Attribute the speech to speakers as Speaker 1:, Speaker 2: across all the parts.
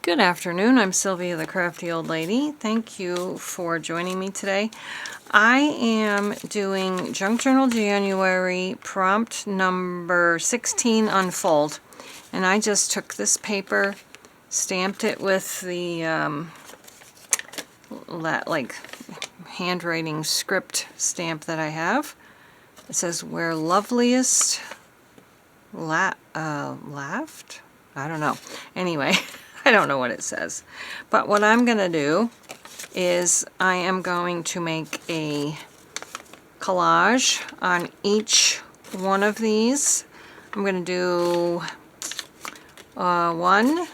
Speaker 1: Good afternoon, I'm Sylvia the Crafty Old Lady. Thank you for joining me today. I am doing Junk Journal January prompt number 16 Unfold. And I just took this paper, stamped it with the like handwriting script stamp that I have. It says where loveliest laughed? I don't know. Anyway, I don't know what it says. But what I'm going to do is I am going to make a collage on each one of these. I'm going to do 1,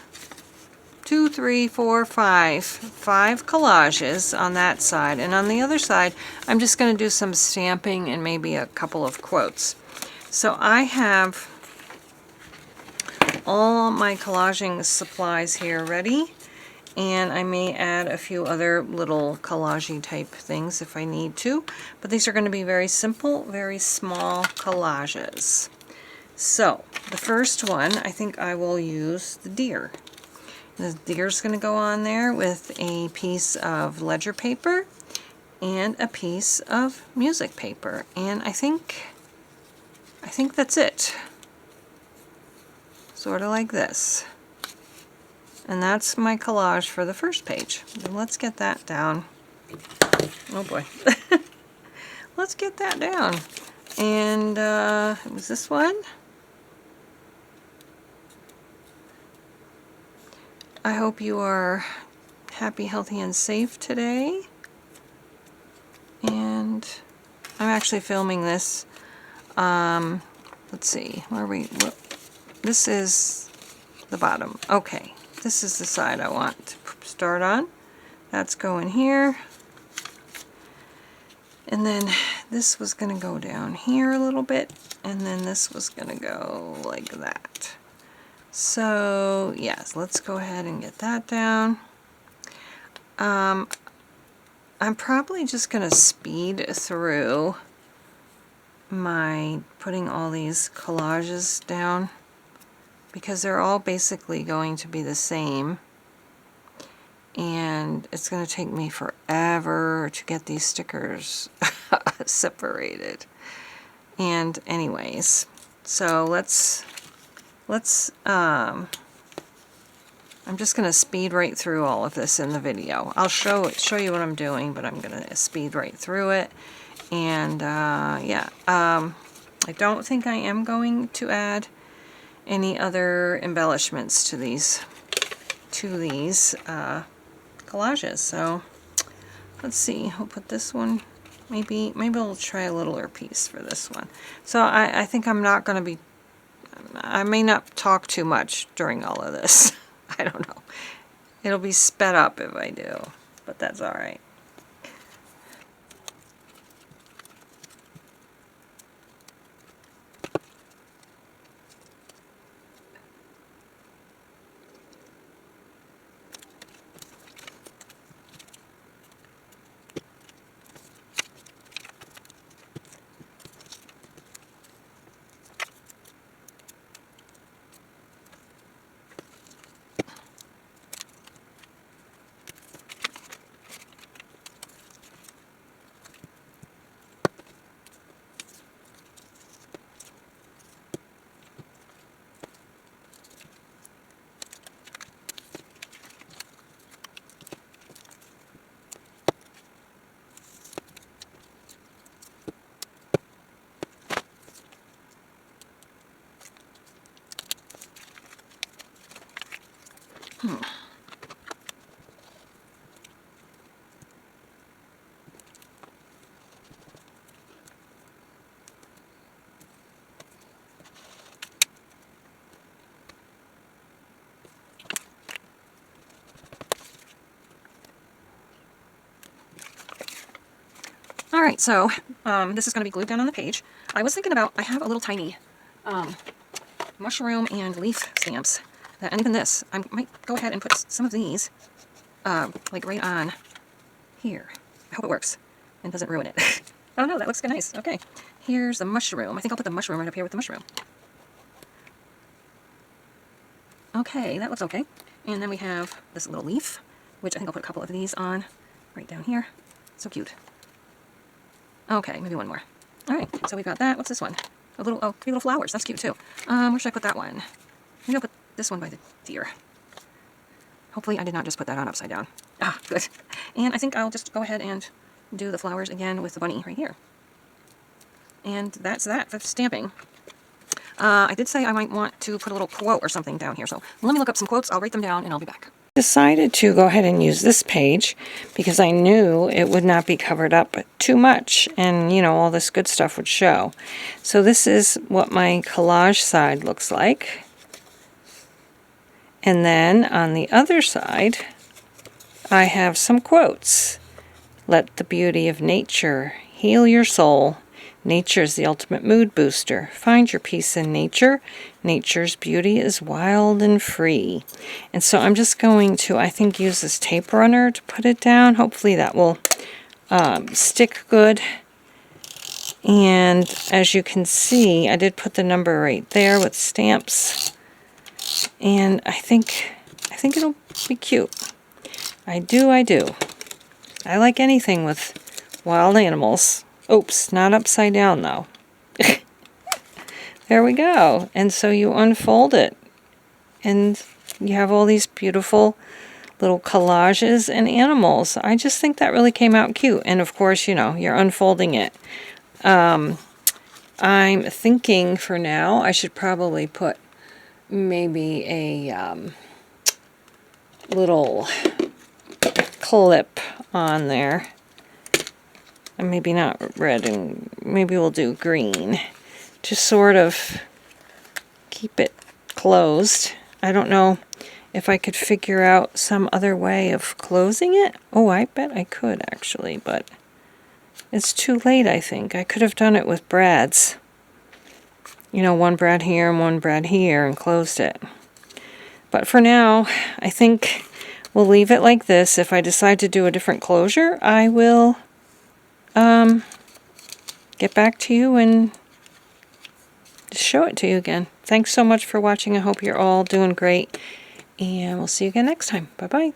Speaker 1: 2, 3, 4, 5 collages on that side. And on the other side, I'm just going to do some stamping and maybe a couple of quotes. So I have all my collaging supplies here ready, and I may add a few other little collage-y type things if I need to, but these are going to be very simple, very small collages. So the first one, I think I will use the deer. The deer's going to go on there with a piece of ledger paper and a piece of music paper, and I think that's it. Sort of like this. And that's my collage for the first page. And let's get that down. Oh boy. Let's get that down. And it was this one. I hope you are happy, healthy, and safe today. And I'm actually filming this. Let's see, where are we? This is the bottom. Okay, this is the side I want to start on. That's going here. And then this was going to go down here a little bit, and then this was going to go like that. So, yes, let's go ahead and get that down. I'm probably just going to speed through my putting all these collages down, because they're all basically going to be the same, and it's going to take me forever to get these stickers separated. And anyways, so I'm just going to speed right through all of this in the video. I'll show you what I'm doing, but I'm going to speed right through it. And yeah, I don't think I am going to add any other embellishments to these collages. So let's see, I'll put this one, maybe I'll try a littler piece for this one. So I think I'm not going to be, I may not talk too much during all of this. I don't know. It'll be sped up if I do, but that's all right. Alright, so this is going to be glued down on the page. I was thinking about, I have a little tiny mushroom and leaf stamps. And even this, I might go ahead and put some of these like right on here. I hope it works and doesn't ruin it. Oh no, that looks nice. Okay, here's the mushroom. I think I'll put the mushroom right up here with the mushroom. Okay, that looks okay. And then we have this little leaf, which I think I'll put a couple of these on right down here. So cute. Okay, maybe one more. All right, so we've got that. What's this one? A little, oh, 3 little flowers. That's cute too. Where should I put that one? Maybe I'll put this one by the deer. Hopefully I did not just put that on upside down. Ah, good. And I think I'll just go ahead and do the flowers again with the bunny right here. And that's that for stamping. I did say I might want to put a little quote or something down here, so let me look up some quotes. I'll write them down and I'll be back. Decided to go ahead and use this page because I knew it would not be covered up too much and, you know, all this good stuff would show. So this is what my collage side looks like. And then on the other side, I have some quotes. Let the beauty of nature heal your soul. Nature is the ultimate mood booster. Find your peace in nature. Nature's beauty is wild and free. And so I'm just going to, I think, use this tape runner to put it down. Hopefully that will stick good. And as you can see, I did put the number right there with stamps. And I think it'll be cute. I do. I like anything with wild animals. Oops, not upside down though. There we go. And so you unfold it. And you have all these beautiful little collages and animals. I just think that really came out cute. And of course, you know, you're unfolding it. I'm thinking for now I should probably put maybe a little clip on there. And maybe not red, and maybe we'll do green to sort of keep it closed. I don't know if I could figure out some other way of closing it. Oh, I bet I could actually, but it's too late, I think. I could have done it with brads. You know, one brad here and one brad here and closed it. But for now, I think we'll leave it like this. If I decide to do a different closure, I will get back to you and show it to you again. Thanks so much for watching. I hope you're all doing great. And we'll see you again next time. Bye-bye.